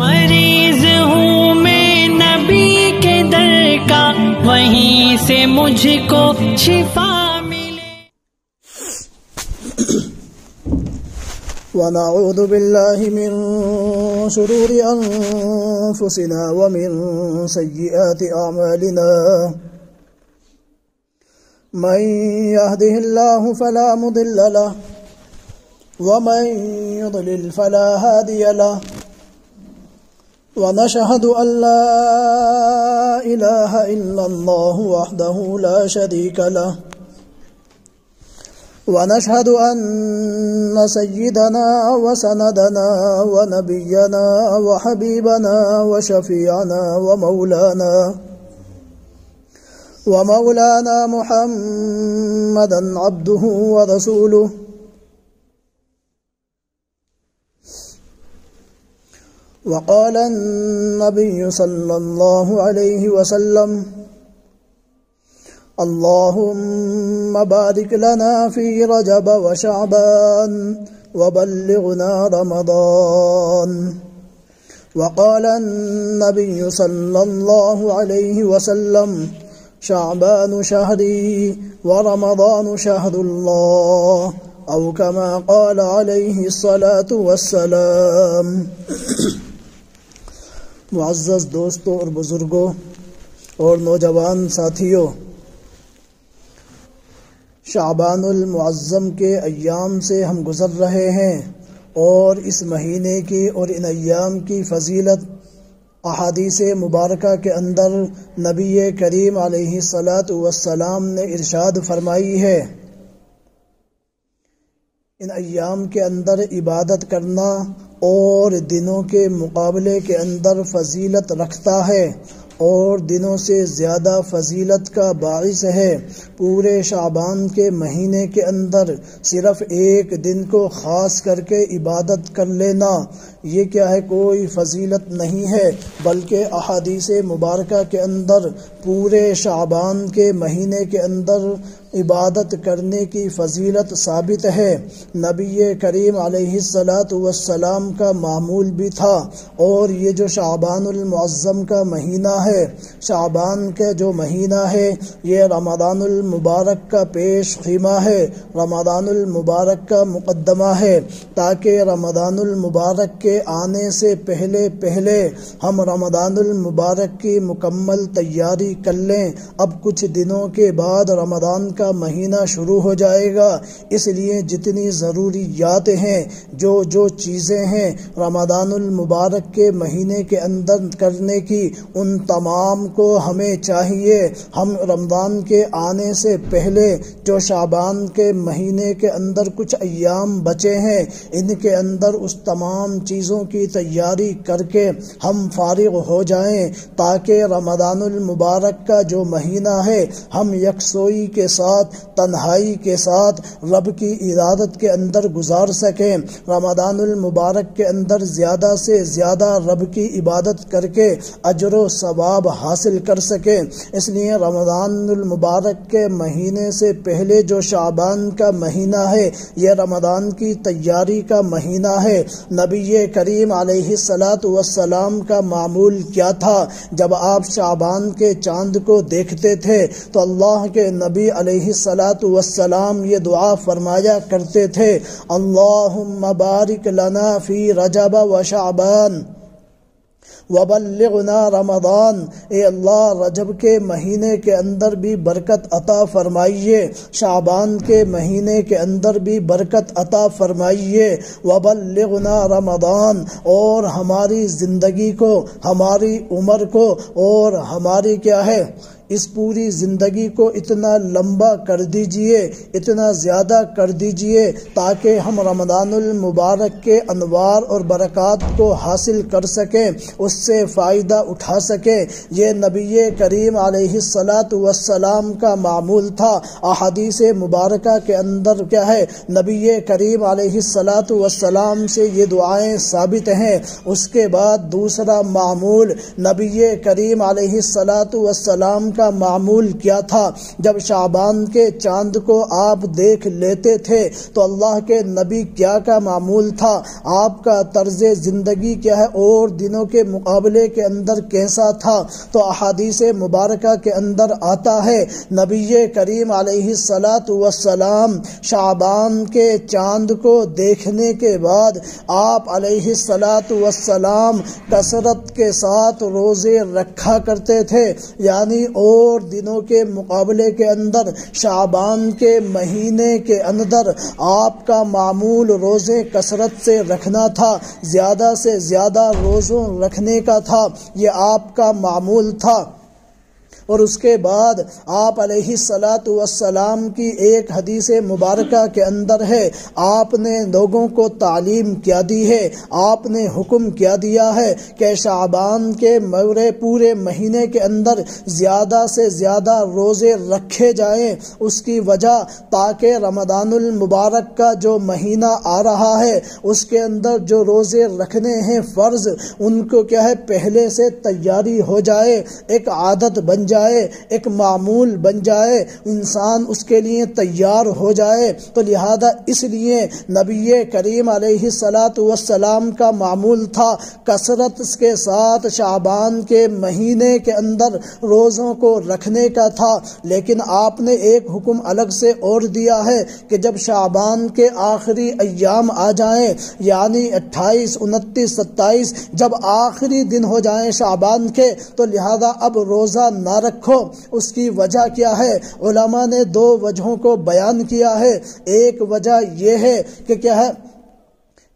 مریض ہوں میں نبی کے در کا، وہیں سے مجھ کو شفا ملے۔ ونعوذ بالله من شرور أنفسنا ومن سيئات أعمالنا، من يهده الله فلا مضل له ومن يضلل فلا هادي له، ونشهد أن لا إله إلا الله وحده لا شريك له، ونشهد أن سيدنا وسندنا ونبينا وحبيبنا وشفيعنا ومولانا محمدا عبده ورسوله، وقال النبي صلى الله عليه وسلم: اللهم بارك لنا في رجب وشعبان وبلغنا رمضان. وقال النبي صلى الله عليه وسلم: شعبان شهري ورمضان شهر الله، أو كما قال عليه الصلاة والسلام۔ معزز دوستوں اور بزرگوں اور نوجوان ساتھیوں، شعبان المعظم کے ایام سے ہم گزر رہے ہیں، اور اس مہینے کی اور ان ایام کی فضیلت احادیث مبارکہ کے اندر نبی کریم علیہ الصلاۃ والسلام نے ارشاد فرمائی ہے۔ ان ایام کے اندر عبادت کرنا اور دنوں کے مقابلے کے اندر فضیلت رکھتا ہے، اور دنوں سے زیادہ فضیلت کا باعث ہے۔ پورے شعبان کے مہینے کے اندر صرف ایک دن کو خاص کر کے عبادت کر لینا، یہ کیا ہے، کوئی فضیلت نہیں ہے، بلکہ احادیث مبارکہ کے اندر پورے شعبان کے مہینے کے اندر عبادت کرنے کی فضیلت ثابت ہے۔ نبی کریم علیہ الصلاۃ والسلام کا معمول بھی تھا، اور یہ جو شعبان المعظم کا مہینہ ہے، شعبان کا جو مہینہ ہے، یہ رمضان المبارک کا پیش خیمہ ہے، رمضان المبارک کا مقدمہ ہے، تاکہ رمضان المبارک کے آنے سے پہلے ہم رمضان المبارک کی مکمل تیاری کر لیں۔ اب کچھ دنوں کے بعد رمضان کا مہینہ شروع ہو جائے گا، اس لیے جتنی ضروریات ہیں، جو چیزیں ہیں رمضان المبارک کے مہینے کے اندر کرنے کی، ان تمام کو ہمیں چاہیے ہم رمضان کے آنے سے پہلے جو شعبان کے مہینے کے اندر کچھ ایام بچے ہیں، ان کے اندر اس تمام چیزوں کی تیاری کر کے ہم فارغ ہو جائیں، تاکہ رمضان المبارک کا جو مہینہ ہے ہم یکسوئی کے ساتھ، تنہائی کے ساتھ رب کی عبادت کے اندر گزار سکیں، رمضان المبارک کے اندر زیادہ سے زیادہ رب کی عبادت کر کے اجر و ثواب حاصل کر سکیں۔ اس لیے رمضان المبارک کے مہینے سے پہلے جو شعبان کا مہینہ ہے، یہ رمضان کی تیاری کا مہینہ ہے۔ نبی کریم علیہ الصلاۃ والسلام کا معمول کیا تھا؟ جب آپ شعبان کے چاند کو دیکھتے تھے تو اللہ کے نبی علیہ الصلاۃ والسلام یہ دعا فرمایا کرتے تھے: اللہم بارک لنا فی رجب و شعبان وبلغنا رمضان۔ اے اللہ، رجب کے مہینے کے اندر بھی برکت عطا فرمائیے، شعبان کے مہینے کے اندر بھی برکت عطا فرمائیے، وبلغنا رمضان، اور ہماری زندگی کو، ہماری عمر کو، اور ہماری کیا ہے، اس پوری زندگی کو اتنا لمبا کر دیجئے، اتنا زیادہ کر دیجئے، تاکہ ہم رمضان المبارک کے انوار اور برکات کو حاصل کر سکیں، اس سے فائدہ اٹھا سکیں۔ یہ نبی کریم علیہ الصلاۃ والسلام کا معمول تھا۔ احادیث مبارکہ کے اندر کیا ہے، نبی کریم علیہ الصلاۃ والسلام سے یہ دعائیں ثابت ہیں۔ اس کے بعد دوسرا معمول نبی کریم علیہ الصلاۃ والسلام کا کا معمول کیا تھا؟ جب شعبان کے چاند کو آپ دیکھ لیتے تھے تو اللہ کے نبی کیا کا معمول تھا؟ آپ کا طرز زندگی کیا ہے اور دنوں کے مقابلے کے اندر کیسا تھا؟ تو احادیث مبارکہ کے اندر آتا ہے نبی کریم علیہ السلام شعبان کے چاند کو دیکھنے کے بعد آپ علیہ السلام کثرت کے ساتھ روزے رکھا کرتے تھے، یعنی اور دنوں کے مقابلے کے اندر شعبان کے مہینے کے اندر آپ کا معمول روزے کثرت سے رکھنا تھا، زیادہ سے زیادہ روزوں رکھنے کا تھا، یہ آپ کا معمول تھا۔ اور اس کے بعد آپ علیہ السلام کی ایک حدیث مبارکہ کے اندر ہے، آپ نے لوگوں کو تعلیم کیا دی ہے، آپ نے حکم کیا دیا ہے کہ شعبان کے پورے مہینے کے اندر زیادہ سے زیادہ روزے رکھے جائیں۔ اس کی وجہ تاکہ رمضان المبارک کا جو مہینہ آ رہا ہے اس کے اندر جو روزے رکھنے ہیں فرض، ان کو کیا ہے پہلے سے تیاری ہو جائے، ایک عادت بن جائے، ایک معمول بن جائے، انسان اس کے لیے تیار ہو جائے۔ تو لہذا اس لیے نبی کریم علیہ السلام کا معمول تھا کثرت کے ساتھ شعبان کے مہینے کے اندر روزوں کو رکھنے کا تھا، لیکن آپ نے ایک حکم الگ سے اور دیا ہے کہ جب شعبان کے آخری ایام آ جائیں، یعنی 28، 29، 27 جب آخری دن ہو جائیں شعبان کے، تو لہذا اب روزہ نہ رکھو۔ اس کی وجہ کیا ہے؟ علماء نے دو وجہوں کو بیان کیا ہے۔ ایک وجہ یہ ہے کہ کیا ہے،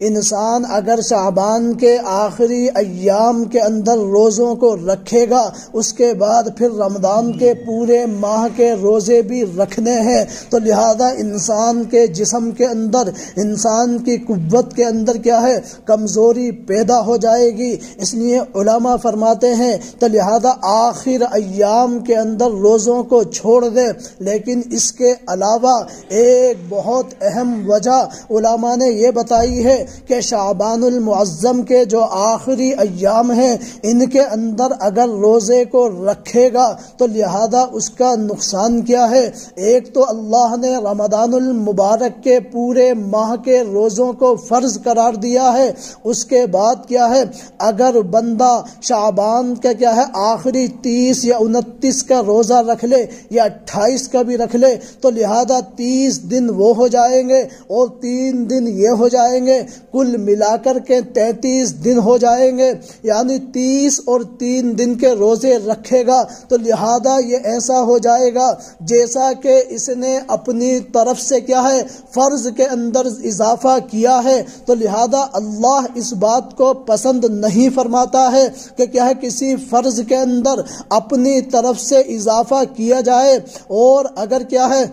انسان اگر شعبان کے آخری ایام کے اندر روزوں کو رکھے گا، اس کے بعد پھر رمضان کے پورے ماہ کے روزے بھی رکھنے ہیں، تو لہذا انسان کے جسم کے اندر، انسان کی قوت کے اندر کیا ہے کمزوری پیدا ہو جائے گی۔ اس لیے علماء فرماتے ہیں تو لہذا آخر ایام کے اندر روزوں کو چھوڑ دے۔ لیکن اس کے علاوہ ایک بہت اہم وجہ علماء نے یہ بتائی ہے کہ شعبان المعظم کے جو آخری ایام ہیں ان کے اندر اگر روزے کو رکھے گا تو لہذا اس کا نقصان کیا ہے؟ ایک تو اللہ نے رمضان المبارک کے پورے ماہ کے روزوں کو فرض قرار دیا ہے، اس کے بعد کیا ہے اگر بندہ شعبان کا کیا ہے آخری 30 یا 29 کا روزہ رکھ لے یا 28 کا بھی رکھ لے تو لہذا 30 دن وہ ہو جائیں گے اور 3 دن یہ ہو جائیں گے، کل ملا کر کے 33 دن ہو جائیں گے، یعنی 30 اور 3 دن کے روزے رکھے گا تو لہذا یہ ایسا ہو جائے گا جیسا کہ اس نے اپنی طرف سے کیا ہے فرض کے اندر اضافہ کیا ہے۔ تو لہذا اللہ اس بات کو پسند نہیں فرماتا ہے کہ کیا ہے کسی فرض کے اندر اپنی طرف سے اضافہ کیا جائے، اور اگر کیا ہے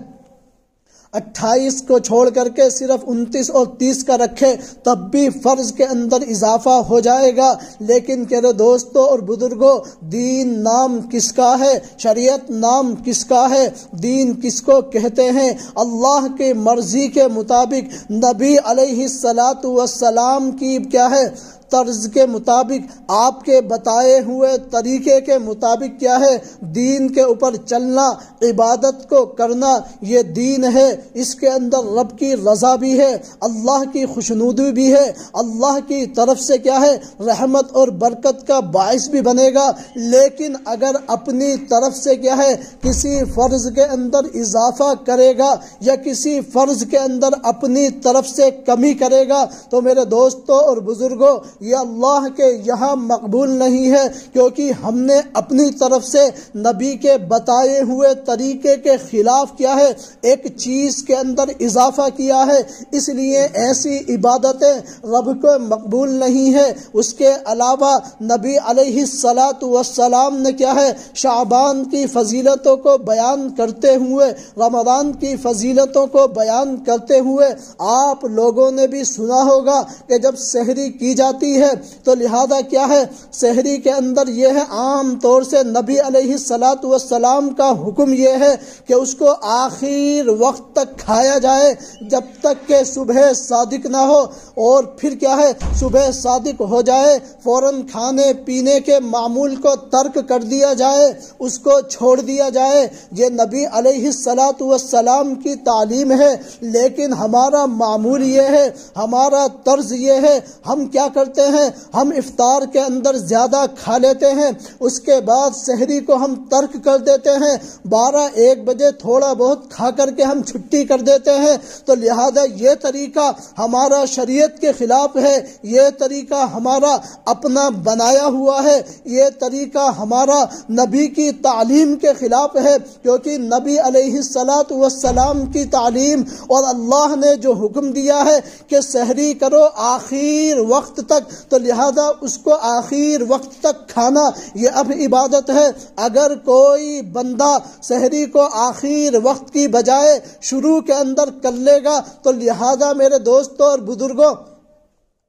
28 کو چھوڑ کر کے صرف 29 اور 30 کا رکھے تب بھی فرض کے اندر اضافہ ہو جائے گا۔ لیکن میرے دوستوں اور بزرگوں، دین نام کس کا ہے؟ شریعت نام کس کا ہے؟ دین کس کو کہتے ہیں؟ اللہ کی مرضی کے مطابق نبی علیہ السلام کی کیا ہے طرز کے مطابق، آپ کے بتائے ہوئے طریقے کے مطابق کیا ہے دین کے اوپر چلنا، عبادت کو کرنا، یہ دین ہے۔ اس کے اندر رب کی رضا بھی ہے، اللہ کی خوشنودی بھی ہے، اللہ کی طرف سے کیا ہے رحمت اور برکت کا باعث بھی بنے گا۔ لیکن اگر اپنی طرف سے کیا ہے کسی فرض کے اندر اضافہ کرے گا یا کسی فرض کے اندر اپنی طرف سے کمی کرے گا تو میرے دوستوں اور بزرگوں یہ اللہ کے یہاں مقبول نہیں ہے، کیونکہ ہم نے اپنی طرف سے نبی کے بتائے ہوئے طریقے کے خلاف کیا ہے ایک چیز کے اندر اضافہ کیا ہے، اس لیے ایسی عبادتیں رب کو مقبول نہیں ہے۔ اس کے علاوہ نبی علیہ السلام نے کیا ہے شعبان کی فضیلتوں کو بیان کرتے ہوئے، رمضان کی فضیلتوں کو بیان کرتے ہوئے آپ لوگوں نے بھی سنا ہوگا کہ جب سحری کی جاتی جاتی ہے۔ تو لہذا کیا ہے، سحری کے اندر یہ ہے، عام طور سے نبی علیہ الصلاۃ والسلام کا حکم یہ ہے کہ اس کو آخر وقت تک کھایا جائے جب تک کہ صبح صادق نہ ہو، اور پھر کیا ہے، صبح صادق ہو جائے فوراً کھانے پینے کے معمول کو ترک کر دیا جائے، اس کو چھوڑ دیا جائے۔ یہ نبی علیہ الصلاۃ والسلام کی تعلیم ہے، لیکن ہمارا معمول یہ ہے، ہمارا طرز یہ ہے، ہم کیا کرتے ہیں، ہم افطار کے اندر زیادہ کھا لیتے ہیں، اس کے بعد سحری کو ہم ترک کر دیتے ہیں، 12-1 بجے تھوڑا بہت کھا کر کے ہم چھٹی کر دیتے ہیں۔ تو لہذا یہ طریقہ ہمارا شریعت کے خلاف ہے، یہ طریقہ ہمارا اپنا بنایا ہوا ہے، یہ طریقہ ہمارا نبی کی تعلیم کے خلاف ہے، کیونکہ نبی علیہ الصلاۃ والسلام کی تعلیم اور اللہ نے جو حکم دیا ہے کہ سحری کرو آخر وقت تک، تو لہذا اس کو آخر وقت تک کھانا یہ اب عبادت ہے۔ اگر کوئی بندہ سحری کو آخر وقت کی بجائے شروع کے اندر کر لے گا تو لہذا میرے دوستوں اور بزرگوں،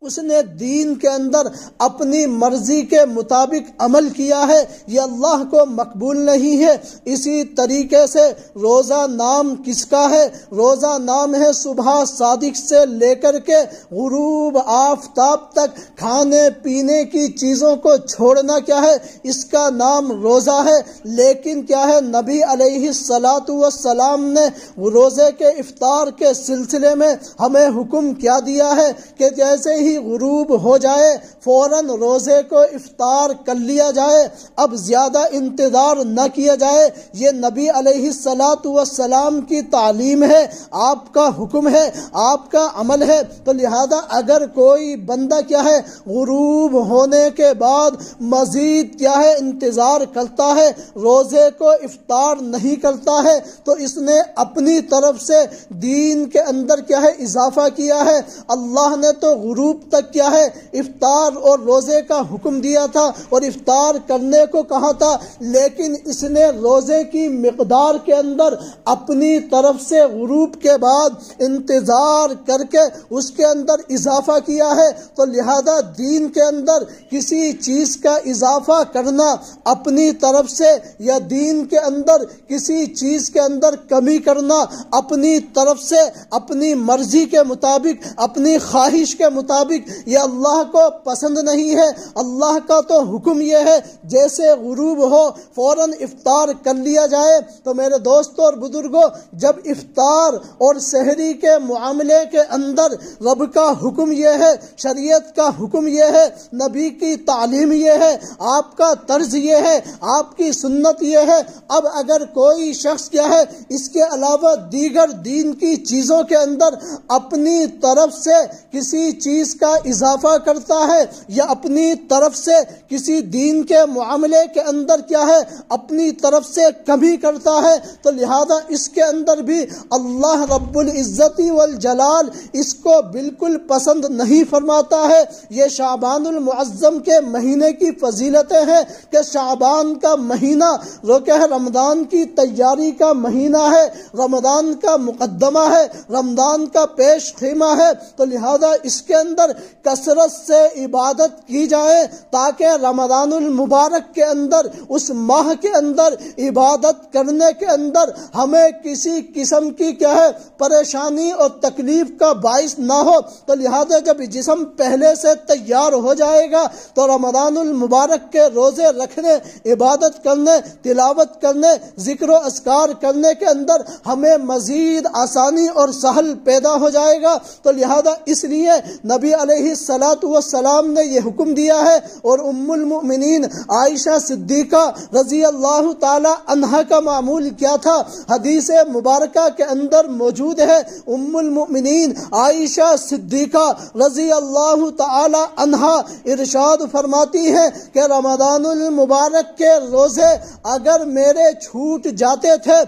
اس نے دین کے اندر اپنی مرضی کے مطابق عمل کیا ہے، یہ اللہ کو مقبول نہیں ہے۔ اسی طریقے سے روزہ نام کس کا ہے؟ روزہ نام ہے صبح صادق سے لے کر کے غروب آفتاب تک کھانے پینے کی چیزوں کو چھوڑنا، کیا ہے، اس کا نام روزہ ہے۔ لیکن کیا ہے، نبی علیہ الصلاۃ والسلام نے روزے کے افطار کے سلسلے میں ہمیں حکم کیا دیا ہے کہ جیسے ہی غروب ہو جائے فوراً روزے کو افطار کر لیا جائے، اب زیادہ انتظار نہ کیا جائے۔ یہ نبی علیہ الصلاۃ والسلام کی تعلیم ہے، آپ کا حکم ہے، آپ کا عمل ہے۔ تو لہذا اگر کوئی بندہ کیا ہے، غروب ہونے کے بعد مزید کیا ہے انتظار کرتا ہے، روزے کو افطار نہیں کرتا ہے، تو اس نے اپنی طرف سے دین کے اندر کیا ہے اضافہ کیا ہے۔ اللہ نے تو غروب تک کیا ہے افطار اور روزے کا حکم دیا تھا اور افطار کرنے کو کہا تھا، لیکن اس نے روزے کی مقدار کے اندر اپنی طرف سے غروب کے بعد انتظار کر کے اس کے اندر اضافہ کیا ہے۔ تو لہذا دین کے اندر کسی چیز کا اضافہ کرنا اپنی طرف سے، یا دین کے اندر کسی چیز کے اندر کمی کرنا اپنی طرف سے، اپنی مرضی کے مطابق، اپنی خواہش کے مطابق، یہ اللہ کو پسند نہیں ہے۔ اللہ کا تو حکم یہ ہے جیسے غروب ہو فوراً افطار کر لیا جائے۔ تو میرے دوستوں اور بزرگوں، جب افطار اور سحری کے معاملے کے اندر رب کا حکم یہ ہے، شریعت کا حکم یہ ہے، نبی کی تعلیم یہ ہے، آپ کا طرز یہ ہے، آپ کی سنت یہ ہے، اب اگر کوئی شخص کیا ہے اس کے علاوہ دیگر دین کی چیزوں کے اندر اپنی طرف سے کسی چیز کا اضافہ کرتا ہے یا اپنی طرف سے کسی دین کے معاملے کے اندر کیا ہے اپنی طرف سے کمی کرتا ہے، تو لہذا اس کے اندر بھی اللہ رب العزت والجلال اس کو بالکل پسند نہیں فرماتا ہے۔ یہ شعبان المعظم کے مہینے کی فضیلتیں ہیں کہ شعبان کا مہینہ جو کہ رمضان کی تیاری کا مہینہ ہے، رمضان کا مقدمہ ہے، رمضان کا پیش خیمہ ہے، تو لہذا اس کے اندر کثرت سے عبادت کی جائے تاکہ رمضان المبارک کے اندر، اس ماہ کے اندر عبادت کرنے کے اندر ہمیں کسی قسم کی کیا ہے پریشانی اور تکلیف کا باعث نہ ہو۔ تو لہذا جب جسم پہلے سے تیار ہو جائے گا تو رمضان المبارک کے روزے رکھنے، عبادت کرنے، تلاوت کرنے، ذکر و اذکار کرنے کے اندر ہمیں مزید آسانی اور سہل پیدا ہو جائے گا۔ تو لہذا اس لیے نبی علیہ الصلاۃ والسلام نے یہ حکم دیا ہے، اور ام المؤمنین عائشہ صدیقہ رضی اللہ تعالی عنہا کا معمول کیا تھا، حدیث مبارکہ کے اندر موجود ہے۔ ام المؤمنین عائشہ صدیقہ رضی اللہ تعالی عنہا ارشاد فرماتی ہیں کہ رمضان المبارک کے روزے اگر میرے چھوٹ جاتے تھے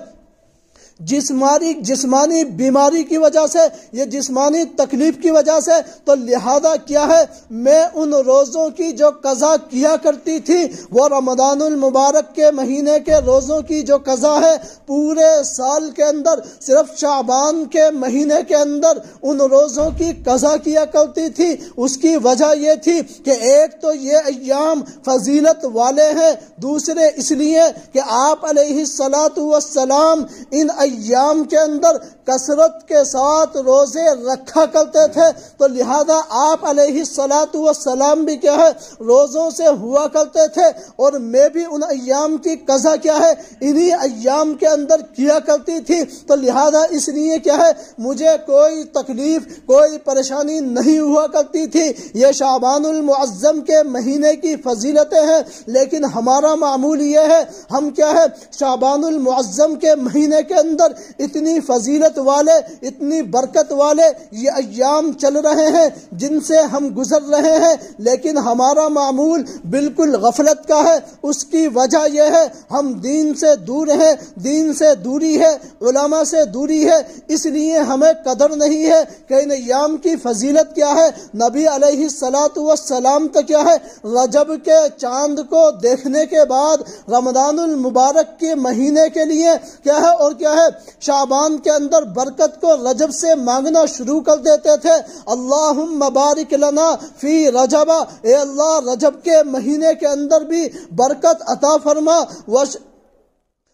جسمانی بیماری کی وجہ سے، یہ جسمانی تکلیف کی وجہ سے، تو لہذا کیا ہے میں ان روزوں کی جو قضا کیا کرتی تھی وہ رمضان المبارک کے مہینے کے روزوں کی جو قضا ہے پورے سال کے اندر صرف شعبان کے مہینے کے اندر ان روزوں کی قضا کیا کرتی تھی۔ اس کی وجہ یہ تھی کہ ایک تو یہ ایام فضیلت والے ہیں، دوسرے اس لیے کہ آپ علیہ السلام ان ایام کے اندر کثرت کے ساتھ روزے رکھا کرتے تھے، تو لہذا آپ علیہ السلام بھی کیا ہے روزوں سے ہوا کرتے تھے، اور میں بھی ان ایام کی قضا کیا ہے انہی ایام کے اندر کیا کرتی تھی، تو لہذا اس لیے کیا ہے مجھے کوئی تکلیف کوئی پریشانی نہیں ہوا کرتی تھی۔ یہ شعبان المعظم کے مہینے کی فضیلتیں ہیں، لیکن ہمارا معمول یہ ہے ہم کیا ہے شعبان المعظم کے مہینے کے اندر اتنی فضیلت والے اتنی برکت والے یہ ایام چل رہے ہیں جن سے ہم گزر رہے ہیں، لیکن ہمارا معمول بالکل غفلت کا ہے۔ اس کی وجہ یہ ہے ہم دین سے دور ہیں، دین سے دوری ہے، علماء سے دوری ہے، اس لیے ہمیں قدر نہیں ہے کہ ان ایام کی فضیلت کیا ہے۔ نبی علیہ السلام تو کیا ہے رجب کے چاند کو دیکھنے کے بعد رمضان المبارک کے مہینے کے لیے کیا ہے اور کیا ہے شعبان کے اندر برکت کو رجب سے مانگنا شروع کر دیتے تھے۔ اللہم بارک لنا فی رجب، اے اللہ رجب کے مہینے کے اندر بھی برکت عطا فرما،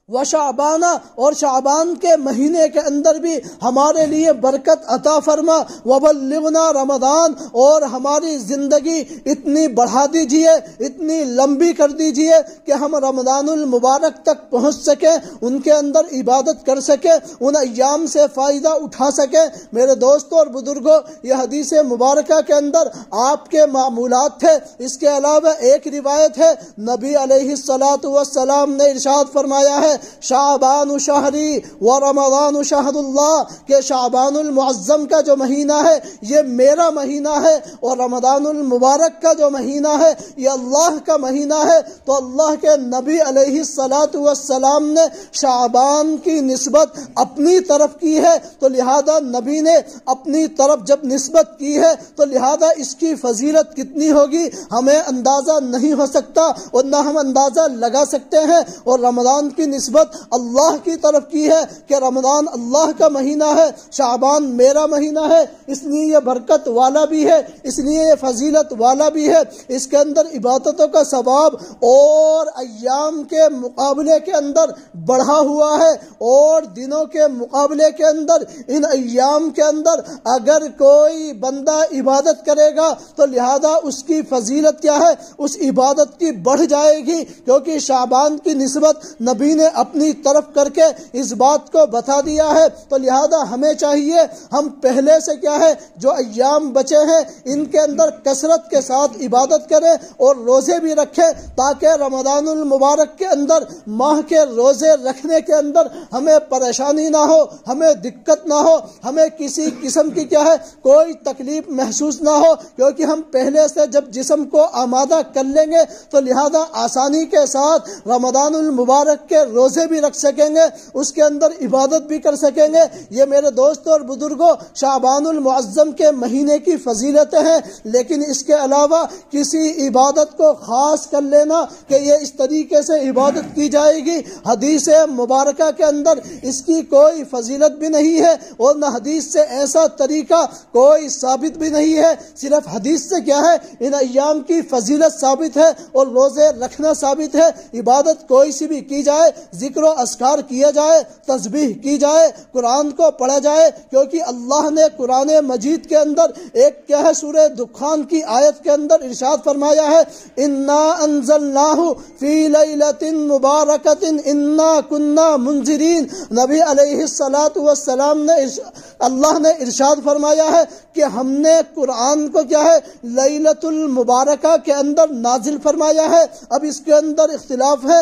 وشعبانہ اور شعبان کے مہینے کے اندر بھی ہمارے لیے برکت عطا فرما، وبلغنا رمضان، اور ہماری زندگی اتنی بڑھا دیجئے اتنی لمبی کر دیجئے کہ ہم رمضان المبارک تک پہنچ سکیں، ان کے اندر عبادت کر سکیں، ان ایام سے فائدہ اٹھا سکیں۔ میرے دوستوں اور بزرگوں، یہ حدیث مبارکہ کے اندر آپ کے معمولات تھے۔ اس کے علاوہ ایک روایت ہے نبی علیہ السلام نے ارشاد فرمایا ہے شعبان شہری و رمضان شہر اللہ، کہ شعبان المعظم کا جو مہینہ ہے یہ میرا مہینہ ہے، اور رمضان المبارک کا جو مہینہ ہے یہ اللہ کا مہینہ ہے۔ تو اللہ کے نبی علیہ السلام نے شعبان کی نسبت اپنی طرف کی ہے، تو لہذا نبی نے اپنی طرف جب نسبت کی ہے تو لہذا اس کی فضیلت کتنی ہوگی ہمیں اندازہ نہیں ہو سکتا، اور نہ ہم اندازہ لگا سکتے ہیں۔ اور رمضان کی نسبت اللہ کی طرف کی ہے کہ رمضان اللہ کا مہینہ ہے، شعبان میرا مہینہ ہے، اس لیے یہ برکت والا بھی ہے، اس لیے یہ فضیلت والا بھی ہے۔ اس کے اندر عبادتوں کا ثواب اور ایام کے مقابلے کے اندر بڑھا ہوا ہے، اور دنوں کے مقابلے کے اندر ان ایام کے اندر اگر کوئی بندہ عبادت کرے گا تو لہذا اس کی فضیلت کیا ہے اس عبادت کی بڑھ جائے گی، کیونکہ شعبان کی نسبت نبی نے اپنی طرف کر کے اس بات کو بتا دیا ہے۔ تو لہذا ہمیں چاہیے ہم پہلے سے کیا ہے جو ایام بچے ہیں ان کے اندر کثرت کے ساتھ عبادت کریں اور روزے بھی رکھیں، تاکہ رمضان المبارک کے اندر ماہ کے روزے رکھنے کے اندر ہمیں پریشانی نہ ہو، ہمیں دقت نہ ہو، ہمیں کسی قسم کی کیا ہے کوئی تکلیف محسوس نہ ہو، کیونکہ ہم پہلے سے جب جسم کو آمادہ کر لیں گے تو لہذا آسانی کے ساتھ رمضان المبارک کے روزے بھی رکھ سکیں گے، اس کے اندر عبادت بھی کر سکیں گے۔ یہ میرے دوستوں اور بزرگوں شعبان المعظم کے مہینے کی فضیلتیں ہیں، لیکن اس کے علاوہ کسی عبادت کو خاص کر لینا کہ یہ اس طریقے سے عبادت کی جائے گی، حدیث مبارکہ کے اندر اس کی کوئی فضیلت بھی نہیں ہے، اور نہ حدیث سے ایسا طریقہ کوئی ثابت بھی نہیں ہے۔ صرف حدیث سے کیا ہے ان ایام کی فضیلت ثابت ہے اور روزے رکھنا ثابت ہے۔ عبادت کوئی سی بھی کی جائے، ذکر و اذکار کیا جائے، تسبیح کی جائے، قرآن کو پڑھا جائے، کیونکہ اللہ نے قرآن مجید کے اندر ایک کیا ہے سورہ دخان کی آیت کے اندر ارشاد فرمایا ہے انا انزلناہ فی لیلۃ مبارکۃ انا کنا منذرین۔ نبی علیہ السلام نے اللہ نے ارشاد فرمایا ہے کہ ہم نے قرآن کو کیا ہے لیلۃ المبارکہ کے اندر نازل فرمایا ہے۔ اب اس کے اندر اختلاف ہے